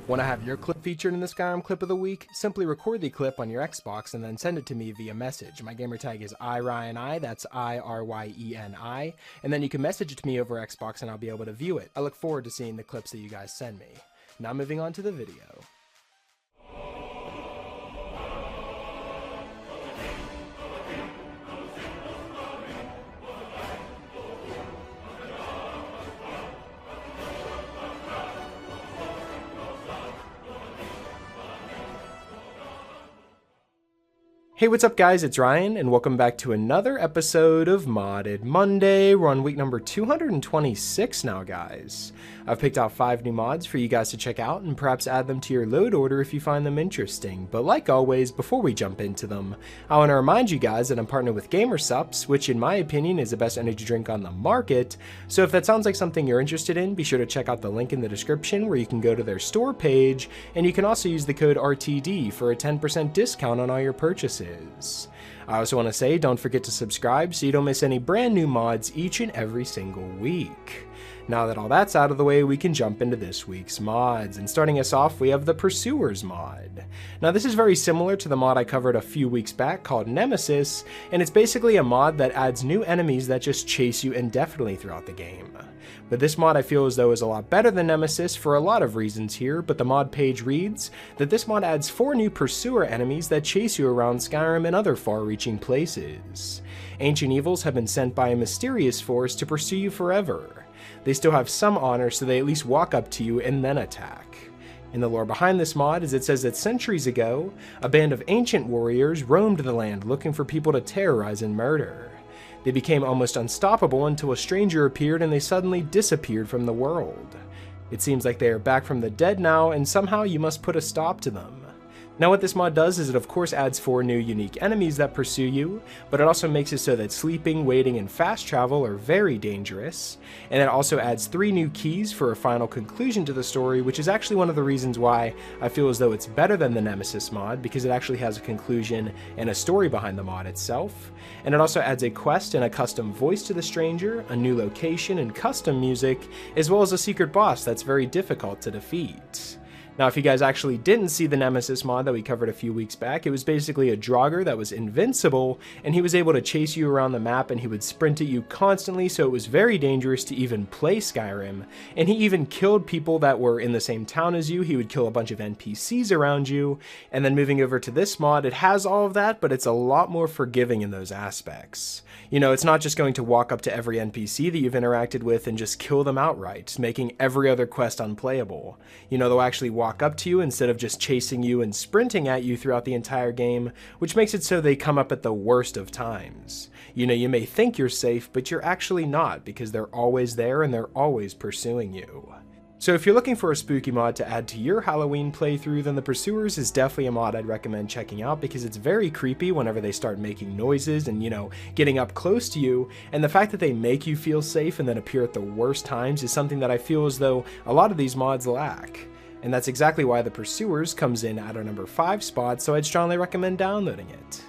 Want to have your clip featured in the Skyrim Clip of the Week? Simply record the clip on your Xbox and then send it to me via message. My gamertag is iRyanI, that's IRYENI, and then you can message it to me over Xbox and I'll be able to view it. I look forward to seeing the clips that you guys send me. Now moving on to the video. Hey, what's up guys, it's Ryan, and welcome back to another episode of Modded Monday. We're on week number 226 now, guys. I've picked out 5 new mods for you guys to check out and perhaps add them to your load order if you find them interesting. But like always, before we jump into them, I want to remind you guys that I'm partnered with GamerSupps, which in my opinion is the best energy drink on the market. So if that sounds like something you're interested in, be sure to check out the link in the description where you can go to their store page, and you can also use the code RTD for a 10% discount on all your purchases. I also want to say, don't forget to subscribe so you don't miss any brand new mods each and every single week. Now that all that's out of the way, we can jump into this week's mods, and starting us off we have the Pursuers mod. Now this is very similar to the mod I covered a few weeks back called Nemesis, and it's basically a mod that adds new enemies that just chase you indefinitely throughout the game. But this mod I feel as though is a lot better than Nemesis for a lot of reasons here, but the mod page reads that this mod adds 4 new Pursuer enemies that chase you around Skyrim and other far-reaching places. Ancient evils have been sent by a mysterious force to pursue you forever. They still have some honor, so they at least walk up to you and then attack. And the lore behind this mod is it says that centuries ago, a band of ancient warriors roamed the land looking for people to terrorize and murder. They became almost unstoppable until a stranger appeared and they suddenly disappeared from the world. It seems like they are back from the dead now, and somehow you must put a stop to them. Now what this mod does is it of course adds 4 new unique enemies that pursue you, but it also makes it so that sleeping, waiting, and fast travel are very dangerous, and it also adds 3 new keys for a final conclusion to the story, which is actually one of the reasons why I feel as though it's better than the Nemesis mod, because it actually has a conclusion and a story behind the mod itself. And it also adds a quest and a custom voice to the stranger, a new location and custom music, as well as a secret boss that's very difficult to defeat. Now, if you guys actually didn't see the Nemesis mod that we covered a few weeks back, it was basically a Draugr that was invincible, and he was able to chase you around the map and he would sprint at you constantly, so it was very dangerous to even play Skyrim. And he even killed people that were in the same town as you. He would kill a bunch of NPCs around you. And then moving over to this mod, it has all of that, but it's a lot more forgiving in those aspects. You know, it's not just going to walk up to every NPC that you've interacted with and just kill them outright, making every other quest unplayable. You know, they'll actually walk up to you instead of just chasing you and sprinting at you throughout the entire game, which makes it so they come up at the worst of times. You know, you may think you're safe, but you're actually not, because they're always there and they're always pursuing you. So if you're looking for a spooky mod to add to your Halloween playthrough, then the Pursuers is definitely a mod I'd recommend checking out, because it's very creepy whenever they start making noises and, you know, getting up close to you, and the fact that they make you feel safe and then appear at the worst times is something that I feel as though a lot of these mods lack. And that's exactly why the Pursuers comes in at our number 5 spot, so I'd strongly recommend downloading it.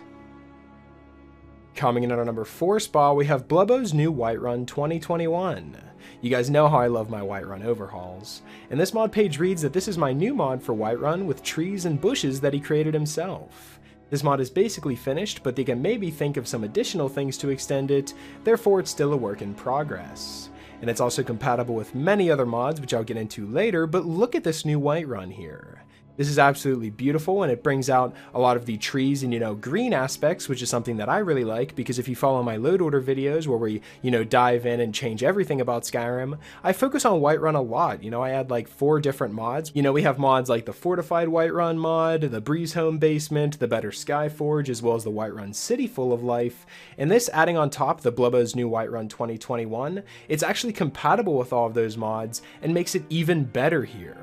Coming in at our number 4 spot, we have Blubbo's new Whiterun 2021. You guys know how I love my Whiterun overhauls. And this mod page reads that this is my new mod for Whiterun with trees and bushes that he created himself. This mod is basically finished, but they can maybe think of some additional things to extend it, therefore it's still a work in progress. And it's also compatible with many other mods, which I'll get into later, but look at this new Whiterun here. This is absolutely beautiful, and it brings out a lot of the trees and, you know, green aspects, which is something that I really like, because if you follow my load order videos where we, you know, dive in and change everything about Skyrim, I focus on Whiterun a lot. You know, I add like 4 different mods. You know, we have mods like the Fortified Whiterun mod, the Breeze Home Basement, the Better Skyforge, as well as the Whiterun City Full of Life. And this, adding on top the Blubbo's new Whiterun 2021, it's actually compatible with all of those mods and makes it even better here.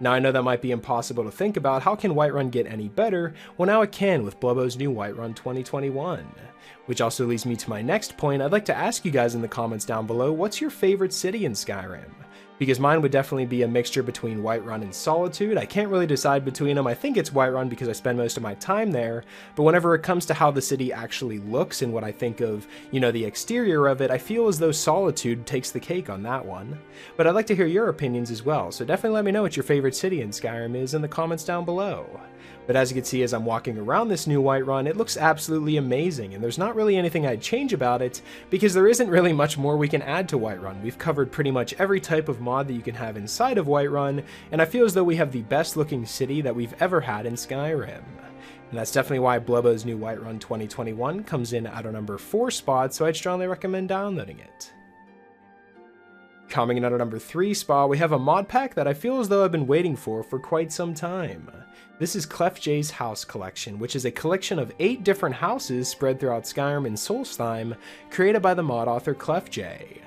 Now I know that might be impossible to think about. How can Whiterun get any better? Well, now it can with Blubbo's new Whiterun 2021. Which also leads me to my next point. I'd like to ask you guys in the comments down below, what's your favorite city in Skyrim? because mine would definitely be a mixture between Whiterun and Solitude. I can't really decide between them. I think it's Whiterun because I spend most of my time there, but whenever it comes to how the city actually looks and what I think of, the exterior of it, I feel as though Solitude takes the cake on that one. But I'd like to hear your opinions as well, so definitely let me know what your favorite city in Skyrim is in the comments down below. But as you can see, as I'm walking around this new Whiterun, it looks absolutely amazing, and there's not really anything I'd change about it, because there isn't really much more we can add to Whiterun. We've covered pretty much every type of mod that you can have inside of Whiterun, and I feel as though we have the best looking city that we've ever had in Skyrim. And that's definitely why Blubbo's new Whiterun 2021 comes in at our number 4 spot, so I'd strongly recommend downloading it. Coming in at our number 3 spot, we have a mod pack that I feel as though I've been waiting for quite some time. This is ClefJ's House Collection, which is a collection of 8 different houses spread throughout Skyrim and Solstheim, created by the mod author ClefJ.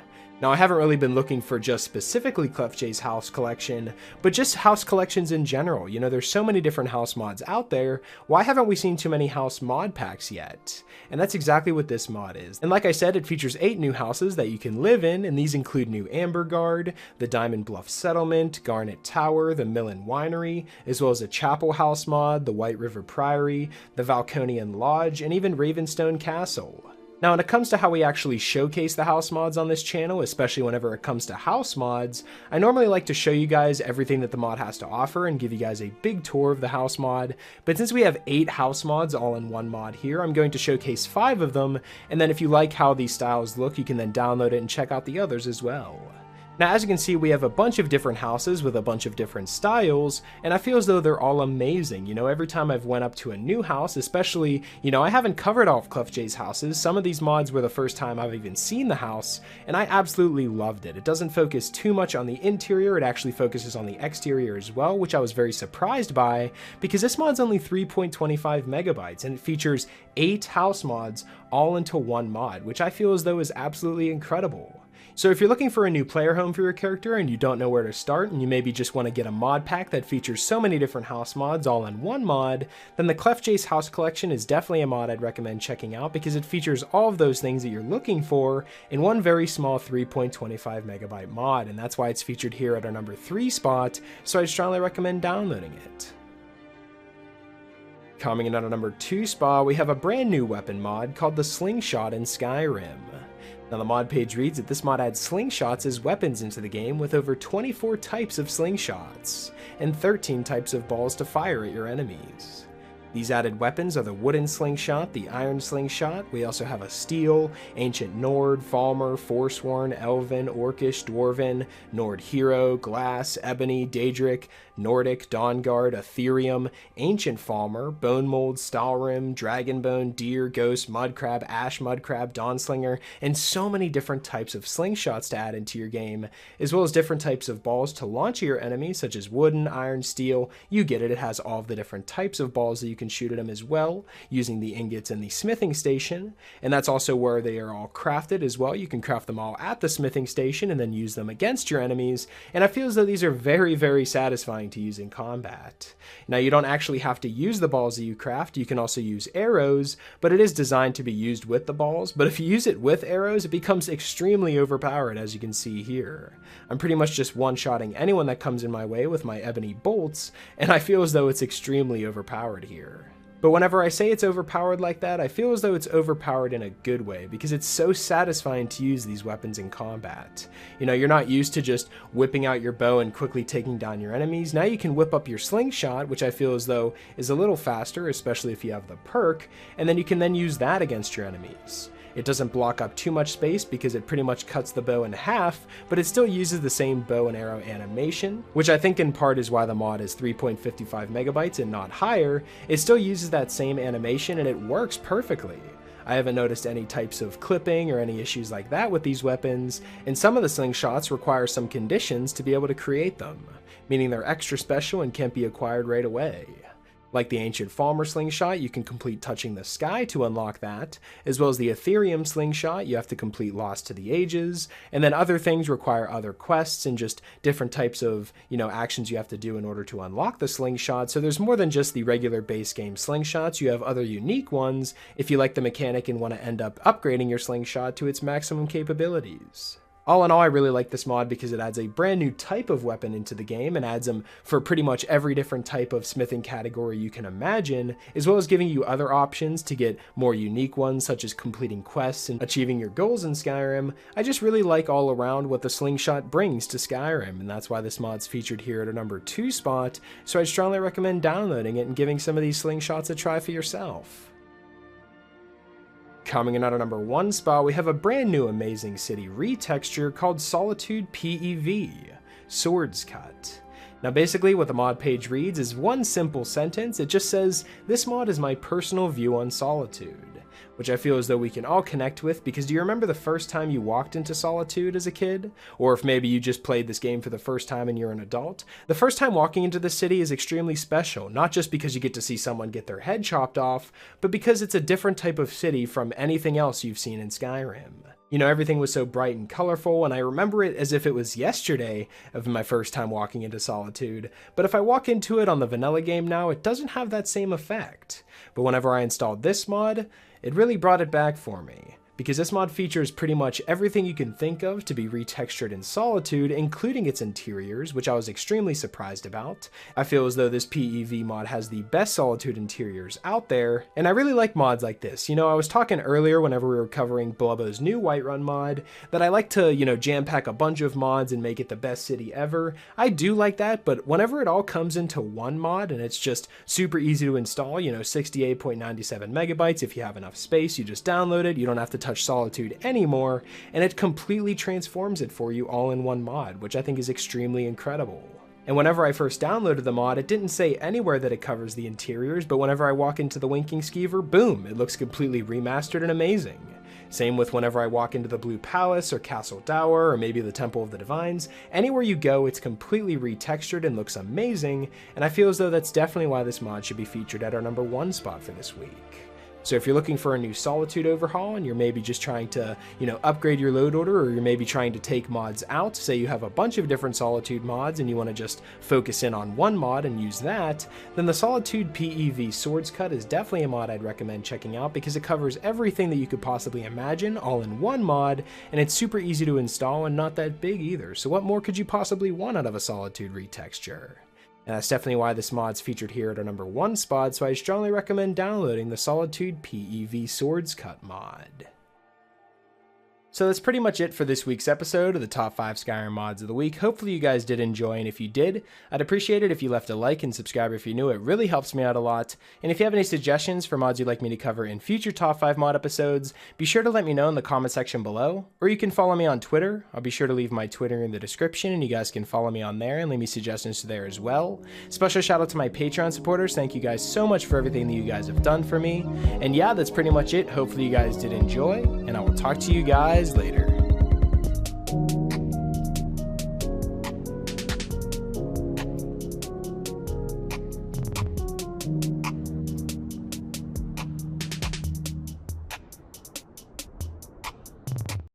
Now, I haven't really been looking for just specifically ClefJ's house collection, but just house collections in general. There's so many different house mods out there. Why haven't we seen too many house mod packs yet? And that's exactly what this mod is. And like I said, it features 8 new houses that you can live in, and these include New Amberguard, the Diamond Bluff Settlement, Garnet Tower, the Millen Winery, as well as a Chapel House mod, the White River Priory, the Valconian Lodge, and even Ravenstone Castle. Now, when it comes to how we actually showcase the house mods on this channel, especially whenever it comes to house mods, I normally like to show you guys everything that the mod has to offer and give you guys a big tour of the house mod, but since we have 8 house mods all in one mod here, I'm going to showcase 5 of them, and then if you like how these styles look, you can then download it and check out the others as well. Now, as you can see, we have a bunch of different houses with a bunch of different styles, and I feel as though they're all amazing. Every time I've went up to a new house, especially, I haven't covered all of ClefJ's houses. Some of these mods were the first time I've even seen the house, and I absolutely loved it. It doesn't focus too much on the interior, it actually focuses on the exterior as well, which I was very surprised by, because this mod's only 3.25 megabytes, and it features 8 house mods all into one mod, which I feel as though is absolutely incredible. So if you're looking for a new player home for your character and you don't know where to start, and you maybe just want to get a mod pack that features so many different house mods all in one mod, then the ClefJ's House Collection is definitely a mod I'd recommend checking out, because it features all of those things that you're looking for in one very small 3.25 megabyte mod, and that's why it's featured here at our number 3 spot, so I'd strongly recommend downloading it. Coming in at our number 2 spot, we have a brand new weapon mod called the SlingshotInSkyrim. Now, the mod page reads that this mod adds slingshots as weapons into the game, with over 24 types of slingshots and 13 types of balls to fire at your enemies. These added weapons are the wooden slingshot, the iron slingshot. We also have a steel, ancient Nord, Falmer, Forsworn, Elven, Orcish, Dwarven, Nord Hero, Glass, Ebony, Daedric, Nordic, Dawnguard, Ethereum, Ancient Falmer, Bone Mold, Stalrim, Dragonbone, Deer, Ghost, Mudcrab, Ash Mudcrab, Dawnslinger, and so many different types of slingshots to add into your game, as well as different types of balls to launch at your enemies, such as wooden, iron, steel. You get it, it has all of the different types of balls that you can shoot at them as well, using the ingots in the smithing station, and that's also where they are all crafted as well. You can craft them all at the smithing station and then use them against your enemies, and I feel as though these are very, very satisfying to use in combat. Now, you don't actually have to use the balls that you craft, you can also use arrows, but it is designed to be used with the balls, but if you use it with arrows, it becomes extremely overpowered, as you can see here. I'm pretty much just one-shotting anyone that comes in my way with my ebony bolts, and I feel as though it's extremely overpowered here. But whenever I say it's overpowered like that, I feel as though it's overpowered in a good way, because it's so satisfying to use these weapons in combat. You're not used to just whipping out your bow and quickly taking down your enemies. Now you can whip up your slingshot, which I feel as though is a little faster, especially if you have the perk, and then you can then use that against your enemies. It doesn't block up too much space because it pretty much cuts the bow in half, but it still uses the same bow and arrow animation, which I think in part is why the mod is 3.55 megabytes and not higher. It still uses that same animation and it works perfectly. I haven't noticed any types of clipping or any issues like that with these weapons, and some of the slingshots require some conditions to be able to create them, meaning they're extra special and can't be acquired right away. Like the Ancient Falmer slingshot, you can complete Touching the Sky to unlock that, as well as the Ethereum slingshot, you have to complete Lost to the Ages, and then other things require other quests and just different types of, actions you have to do in order to unlock the slingshot. So there's more than just the regular base game slingshots, you have other unique ones if you like the mechanic and want to end up upgrading your slingshot to its maximum capabilities. All in all, I really like this mod because it adds a brand new type of weapon into the game and adds them for pretty much every different type of smithing category you can imagine, as well as giving you other options to get more unique ones such as completing quests and achieving your goals in Skyrim. I just really like all around what the slingshot brings to Skyrim, and that's why this mod's featured here at a number 2 spot, so I'd strongly recommend downloading it and giving some of these slingshots a try for yourself. Coming in at our number 1 spot, we have a brand new amazing city retexture called Solitude PEV, Swords Cut. Now basically what the mod page reads is one simple sentence. It just says, "This mod is my personal view on Solitude," which I feel as though we can all connect with, because do you remember the first time you walked into Solitude as a kid? Or if maybe you just played this game for the first time and you're an adult? The first time walking into the city is extremely special, not just because you get to see someone get their head chopped off, but because it's a different type of city from anything else you've seen in Skyrim. You know, everything was so bright and colorful, and I remember it as if it was yesterday of my first time walking into Solitude, but if I walk into it on the vanilla game now, it doesn't have that same effect. But whenever I installed this mod, it really brought it back for me, because this mod features pretty much everything you can think of to be retextured in Solitude, including its interiors, which I was extremely surprised about. I feel as though this PEV mod has the best Solitude interiors out there, and I really like mods like this. You know, I was talking earlier whenever we were covering Blubbo's new Whiterun mod, that I like to, you know, jam-pack a bunch of mods and make it the best city ever. I do like that, but whenever it all comes into one mod and it's just super easy to install, you know, 68.97 megabytes, if you have enough space, you just download it, you don't have to touch Solitude anymore, and it completely transforms it for you all in one mod, which I think is extremely incredible. And whenever I first downloaded the mod, it didn't say anywhere that it covers the interiors, but whenever I walk into the Winking Skeever, boom, it looks completely remastered and amazing. Same with whenever I walk into the Blue Palace or Castle Dower or maybe the Temple of the Divines. Anywhere you go, it's completely retextured and looks amazing, and I feel as though that's definitely why this mod should be featured at our number 1 spot for this week. So if you're looking for a new Solitude overhaul and you're maybe just trying to, you know, upgrade your load order, or you're maybe trying to take mods out, say you have a bunch of different Solitude mods and you want to just focus in on one mod and use that, then the Solitude PEV Swords Cut is definitely a mod I'd recommend checking out, because it covers everything that you could possibly imagine all in one mod, and it's super easy to install and not that big either. So what more could you possibly want out of a Solitude retexture? And that's definitely why this mod's featured here at our number 1 spot, so I strongly recommend downloading the Solitude PEV Swords Cut mod. So that's pretty much it for this week's episode of the top 5 Skyrim mods of the week. Hopefully you guys did enjoy, and if you did, I'd appreciate it if you left a like and subscribe if you're new. It really helps me out a lot. And if you have any suggestions for mods you'd like me to cover in future top 5 mod episodes, be sure to let me know in the comment section below, or you can follow me on Twitter. I'll be sure to leave my Twitter in the description, and you guys can follow me on there and leave me suggestions there as well. Special shout out to my Patreon supporters. Thank you guys so much for everything that you guys have done for me. And yeah, that's pretty much it. Hopefully you guys did enjoy, and I will talk to you guys later.